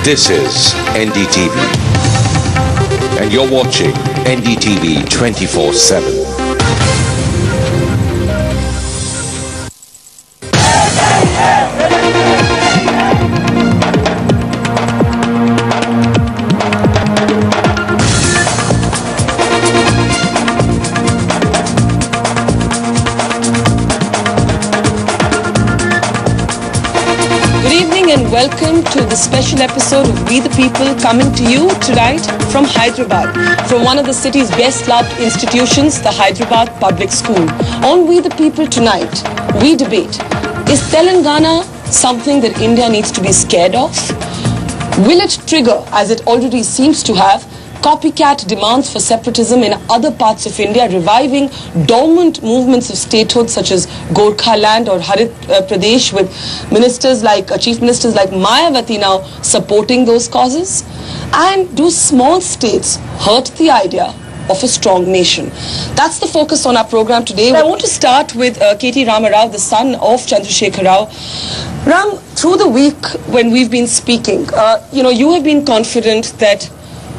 This is NDTV, and you're watching NDTV 24/7. And welcome to the special episode of We the People, coming to you tonight from Hyderabad, from one of the city's best loved institutions, the Hyderabad Public School. On We the People tonight, we debate, is Telangana something that India needs to be scared of? Will it trigger, as it already seems to have, copycat demands for separatism in other parts of India, reviving dormant movements of statehood such as Gorkha land or Harit Pradesh, with ministers like chief ministers like Mayawati now supporting those causes? And do small states hurt the idea of a strong nation? That's the focus on our program today. I want to start with KT Rama Rao, the son of Chandrasekhar Rao. Ram, through the week when we've been speaking, you have been confident that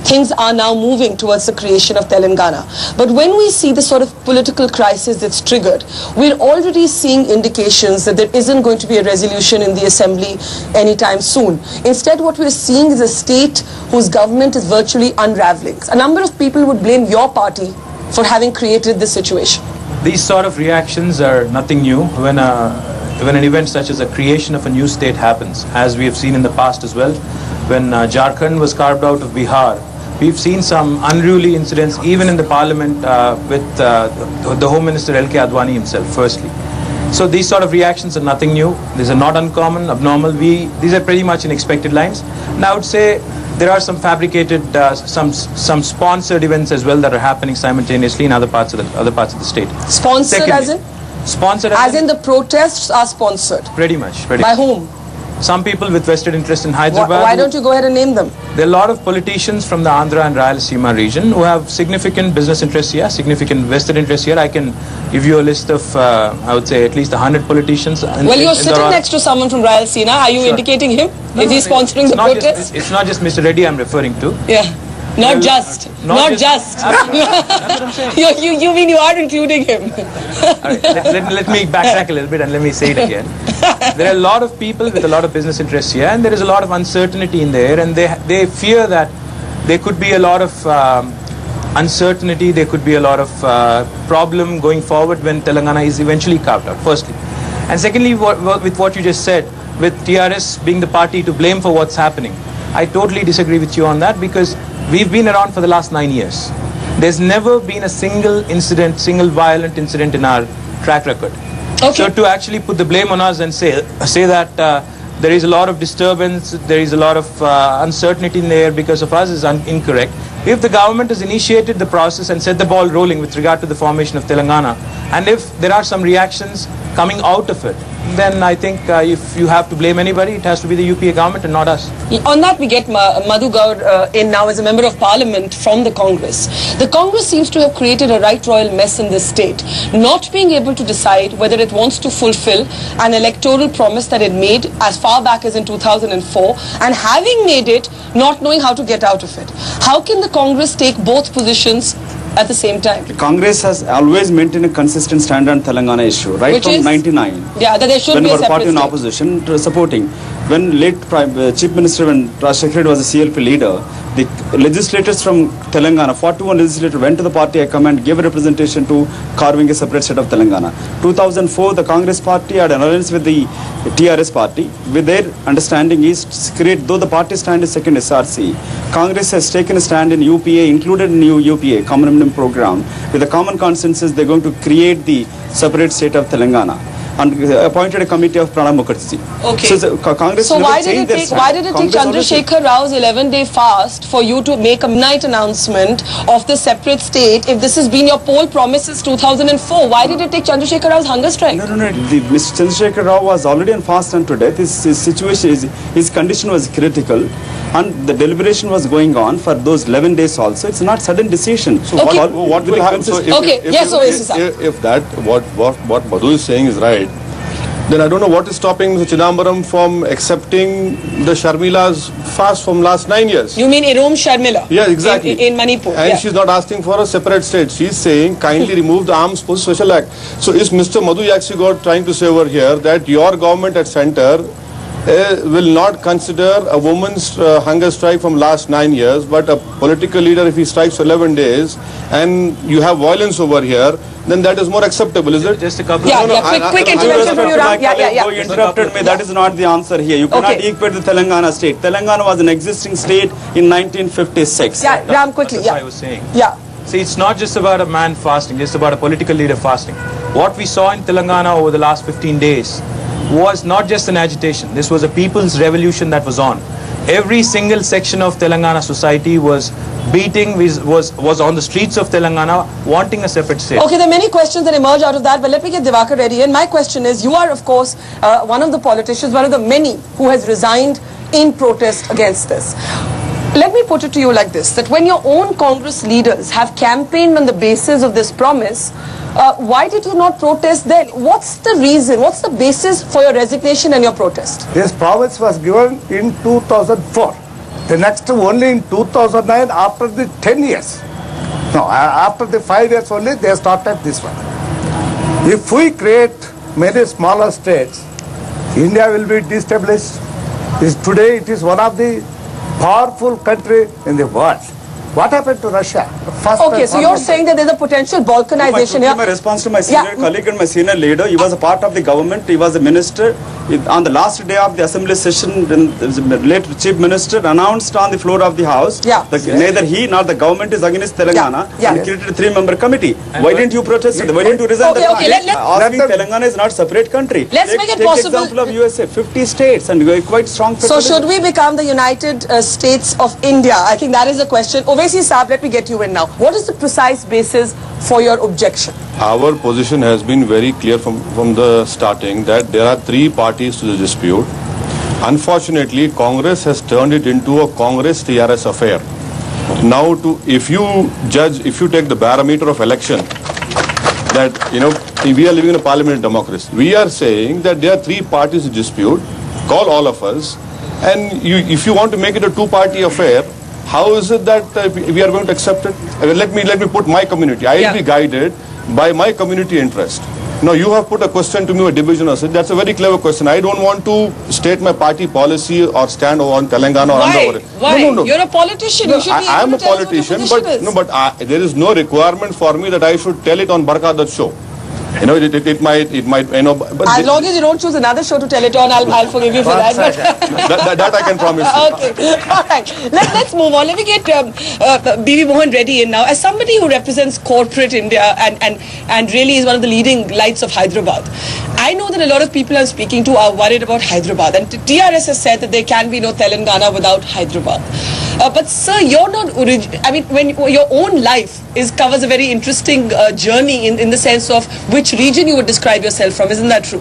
things are now moving towards the creation of Telangana. But when we see the sort of political crisis that's triggered, we're already seeing indications that there isn't going to be a resolution in the assembly anytime soon. Instead, what we're seeing is a state whose government is virtually unraveling. A number of people would blame your party for having created this situation. These sort of reactions are nothing new when an event such as a creation of a new state happens, as we have seen in the past as well. When Jharkhand was carved out of Bihar, we've seen some unruly incidents even in the parliament with the Home Minister L.K. Advani himself, firstly. So these sort of reactions are nothing new. These are not uncommon, abnormal. These are pretty much in expected lines. Now I would say there are some fabricated, some sponsored events as well that are happening simultaneously in other parts of the state. Sponsored. Secondly, as in? Sponsored as in the protests are sponsored? Pretty much. By whom? Some people with vested interest in Hyderabad. Why don't you go ahead and name them? There are a lot of politicians from the Andhra and Rayalaseema region who have significant business interests here, significant vested interests here. I can give you a list of, I would say, at least 100 politicians. Well, you're sitting next to someone from Rayalaseema. Are you indicating him? Is he sponsoring the protest? It's not just Mr. Reddy I'm referring to. Yeah. Not just. That's what I'm saying. You mean you are including him? All right, let me backtrack a little bit and let me say it again. There are a lot of people with a lot of business interests here, and there is a lot of uncertainty in there, and they fear that there could be a lot of uncertainty, there could be a lot of problem going forward when Telangana is eventually carved out, firstly. And secondly, with what you just said, with TRS being the party to blame for what's happening, I totally disagree with you on that, because we've been around for the last 9 years. There's never been a single violent incident in our track record. Okay. So to actually put the blame on us and say that there is a lot of disturbance, there is a lot of uncertainty in the air because of us is incorrect. If the government has initiated the process and set the ball rolling with regard to the formation of Telangana, and if there are some reactions coming out of it, then I think if you have to blame anybody, it has to be the UPA government and not us. On that, we get Madhu Yaskhi in now as a member of parliament from the Congress. The Congress seems to have created a right royal mess in this state, not being able to decide whether it wants to fulfill an electoral promise that it made as far back as in 2004, and having made it, not knowing how to get out of it. How can the Congress take both positions at the same time? The Congress has always maintained a consistent stand on Telangana issue, right? Which from 99. Yeah, that there should be a separate when party in opposition supporting. When late Chief Minister, when Rajshekhar was a CLP leader, the legislators from Telangana, 41 legislators went to the party high command, gave a representation to carving a separate state of Telangana. 2004, the Congress party had an alliance with the TRS party. With their understanding is to create, though the party stand is second SRC, Congress has taken a stand in UPA, included in new UPA, Common Minimum Program. With a common consensus, they're going to create the separate state of Telangana, and appointed a committee of Pranab Mukherjee. Okay. So Congress why did it take Chandrasekhar Rao's 11-day fast for you to make a midnight announcement of the separate state if this has been your poll promise since 2004? Why did it take Chandrasekhar Rao's hunger strike? No. Mr. Chandrasekhar Rao was already on fast unto death. His situation, his condition was critical, and the deliberation was going on for those 11 days also. It's not sudden decision. So okay. what will happen? So if that what Madhu is saying is right, then I don't know what is stopping Mr. Chidambaram from accepting the Sharmila's fast from last 9 years. You mean Irom Sharmila? Yeah, exactly. In Manipur. And she's not asking for a separate state. She's saying kindly remove the Arms Forces Special Act. So is Mr. Madhu Yaskhi trying to say over here that your government at center will not consider a woman's hunger strike from last 9 years, but a political leader, if he strikes for 11 days and you have violence over here, then that is more acceptable, is it? Just a couple quick intervention from you, Ram. You interrupted me. That is not the answer here. You cannot equate the Telangana state. Telangana was an existing state in 1956. Yeah, Ram, quickly. That's what I was saying. Yeah. See, it's not just about a man fasting, just about a political leader fasting. What we saw in Telangana over the last 15 days was not just an agitation. This was a people's revolution that was on. Every single section of Telangana society was beating, was on the streets of Telangana wanting a separate state. Okay, there are many questions that emerge out of that, but let me get Divakar ready. And my question is, you are, of course, one of the politicians, one of the many who has resigned in protest against this. Let me put it to you like this, that when your own Congress leaders have campaigned on the basis of this promise, why did you not protest then? What's the reason? What's the basis for your resignation and your protest? This promise was given in 2004. The next only in 2009 after the 10 years. No, after the 5 years only they started this one. If we create many smaller states, India will be destabilized. Today it is one of the powerful country in the world. What happened to Russia? Okay, so you're saying that there's a potential balkanization here. My response to my senior colleague and my senior leader, he was a part of the government, he was a minister. On the last day of the assembly session, the late chief minister announced on the floor of the house that neither he nor the government is against Telangana and created a 3-member committee. Why didn't you protest it? Why didn't you resign? Telangana is not a separate country. Let's make it possible. Take example of USA, 50 states and quite strong. So should we become the United States of India? I think that is the question. Owaisi Saab, let me get you in now. What is the precise basis for your objection? Our position has been very clear from the starting that there are 3 parties to the dispute. Unfortunately, Congress has turned it into a Congress TRS affair. Now, if you take the barometer of election, that, we are living in a parliamentary democracy. We are saying that there are 3 parties to dispute, call all of us, and if you want to make it a 2-party affair, how is it that we are going to accept it? Let me put my community. I will be guided by my community interest. Now you have put a question to me, a division or something. That's a very clever question. I don't want to state my party policy or stand on Telangana or Andhra. Why? No. You're a politician. You should be I am a politician, but there is no requirement for me that I should tell it on Barkha Dutt show. It might, but as long as you don't choose another show to tell it on, I'll forgive you for that. That I can promise you. Okay, all right. Let's move on. Let me get B.V. Mohan Reddy in now. As somebody who represents corporate India and really is one of the leading lights of Hyderabad, I know that a lot of people I'm speaking to are worried about Hyderabad, and TRS has said that there can be no Telangana without Hyderabad. But sir, you're not when your own life covers a very interesting journey in the sense of which region you would describe yourself from. Isn't that true?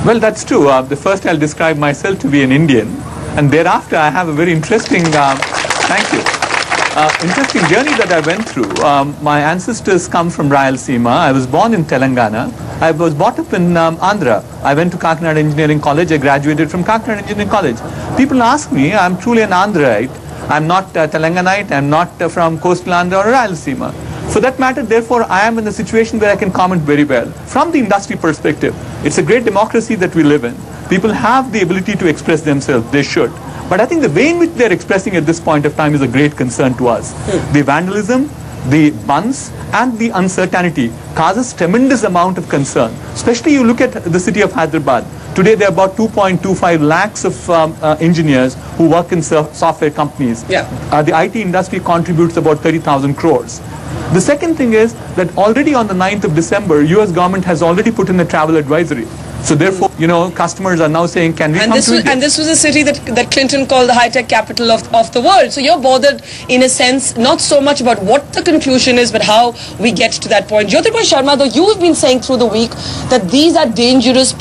Well, that's true. The first I'll describe myself to be an Indian, and thereafter I have a very interesting, thank you, interesting journey that I went through. My ancestors come from Rayalaseema. I was born in Telangana. I was brought up in Andhra. I went to Kakinada Engineering College. I graduated from Kakinada Engineering College. People ask me, I'm truly an Andhraite. I'm not Telanganite. I'm not from coastal Andhra or Rayalaseema. For that matter, therefore, I am in a situation where I can comment very well. From the industry perspective, it's a great democracy that we live in. People have the ability to express themselves. They should. But I think the way in which they're expressing at this point of time is a great concern to us. The vandalism, the buns, and the uncertainty causes tremendous amount of concern. Especially you look at the city of Hyderabad. Today there are about 2.25 lakhs of engineers who work in software companies. The IT industry contributes about 30,000 crores. The second thing is that already on the 9th of December, US government has already put in a travel advisory. So therefore, customers are now saying, can we come to India? And this was a city that Clinton called the high-tech capital of the world. So you're bothered, in a sense, not so much about what the conclusion is, but how we get to that point. Jyotirmoy Sharma, though, you've been saying through the week that these are dangerous